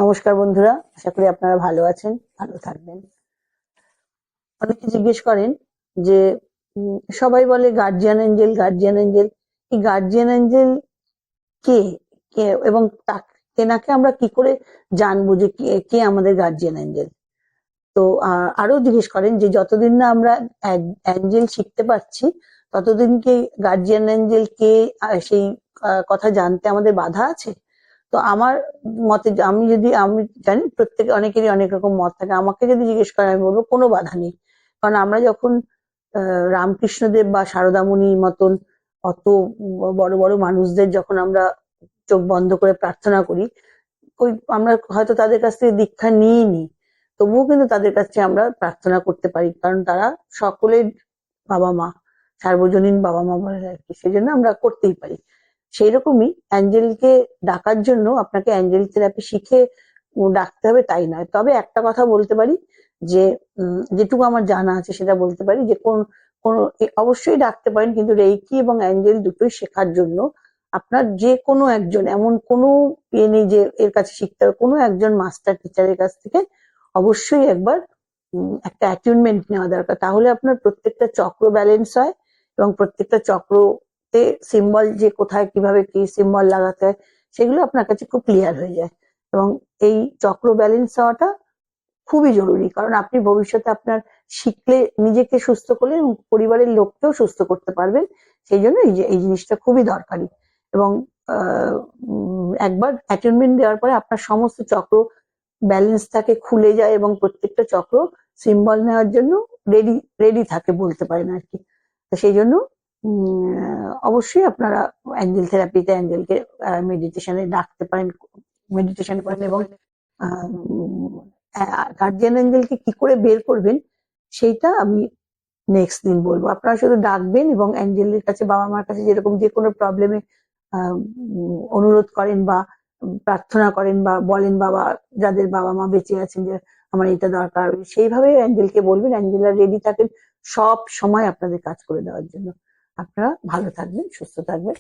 নমস্কার বন্ধুরা, আশা করি আপনারা ভালো আছেন, ভালো থাকবেন। অনেকে জিজ্ঞেস করেন যে সবাই বলে গার্জিয়ান এঞ্জেল, গার্জিয়ান এঞ্জেল। এই গার্জিয়ান এঞ্জেল কে? কে এবং তেনাকে আমরা কি করে জানবো যে কে কে আমাদের গার্জিয়ান এঞ্জেল? তো আরো জিজ্ঞেস করেন যে যতদিন না আমরা অ্যাঞ্জেল শিখতে পারছি ততদিন কি গার্জিয়ান এঞ্জেল কে সেই কথা জানতে আমাদের বাধা আছে? তো আমার মতে আমি জানি প্রত্যেকে অনেকেরই অনেক রকম মত থাকে। আমাকে যদি জিজ্ঞেস করেন আমি বলবো কোনো বাধা নেই। কারণ আমরা যখন রামকৃষ্ণদেব বা সারদামণির মতন অত বড় বড় মানুষদের যখন আমরা চোখ বন্ধ করে প্রার্থনা করি, ওই আমরা হয়তো তাদের কাছ থেকে দীক্ষা নিইনি, তবুও কিন্তু তাদের কাছে আমরা প্রার্থনা করতে পারি, কারণ তারা সকলের বাবা মা, সার্বজনীন বাবা মা বলে আর কি, সেই জন্য আমরা করতেই পারি। সেই রকমই অ্যাঞ্জেলকে ডাকার জন্য আপনাকে অ্যাঞ্জেল থেরাপি শিখে ডাকতে হবে তাই নয়। তবে একটা কথা বলতে পারি যে যেটুকু আমার জানা আছে সেটা বলতে পারি যে কোন অবশ্যই ডাকতে পারেন, কিন্তু রেইকি এবং অ্যাঞ্জেল দুটোই শেখার জন্য আপনার যে কোনো একজন, এমন কোনো ইয়ে নেই যে এর কাছে শিখতে হবে, কোনো একজন মাস্টার টিচারের কাছ থেকে অবশ্যই একবার একটা অ্যাটিউনমেন্ট নেওয়া দরকার। তাহলে আপনার প্রত্যেকটা চক্র ব্যালেন্স হয় এবং প্রত্যেকটা চক্রতে সিম্বল যে কোথায় কিভাবে কি সিম্বল লাগাতে হয় সেগুলো আপনার কাছে খুব ক্লিয়ার হয়ে যায়। এবং এই চক্র ব্যালেন্স হওয়াটা খুবই জরুরি, কারণ আপনি ভবিষ্যতে আপনার শিখলে নিজেকে সুস্থ করলে এবং পরিবারের লোককেও সুস্থ করতে পারবেন। সেই জন্য এই জিনিসটা খুবই দরকারি। এবং একবার অ্যাটেনমেন্ট দেওয়ার পরে আপনার সমস্ত চক্র ব্যালেন্স থাকে, খুলে যায় এবং প্রত্যেকটা চক্র সিম্বল নেওয়ার জন্য রেডি রেডি থাকে বলতে পারেন আর কি। তো সেই জন্য অবশ্যই আপনারা অ্যাঞ্জেল থেরাপিতে অ্যাঞ্জেলকে মেডিটেশনে ডাকতে পারেন, মেডিটেশন করেন। এবং গার্জিয়ান এঞ্জেলকে কি করে বের করবেন সেইটা আমি নেক্সট দিন বলবো। আপনারা শুধু ডাকবেন এবং অ্যাঞ্জেলের কাছে, বাবা মার কাছে যেরকম যে কোনো প্রবলেমে অনুরোধ করেন বা প্রার্থনা করেন বা বলেন, বাবা যাদের বাবা মা বেঁচে আছেন যে আমার এটা দরকার, সেইভাবে অ্যাঞ্জেলকে বলবেন। অ্যাঞ্জেলরা রেডি থাকেন সব সময় আপনাদের কাজ করে দেওয়ার জন্য। আপনারা ভালো থাকবেন, সুস্থ থাকবেন।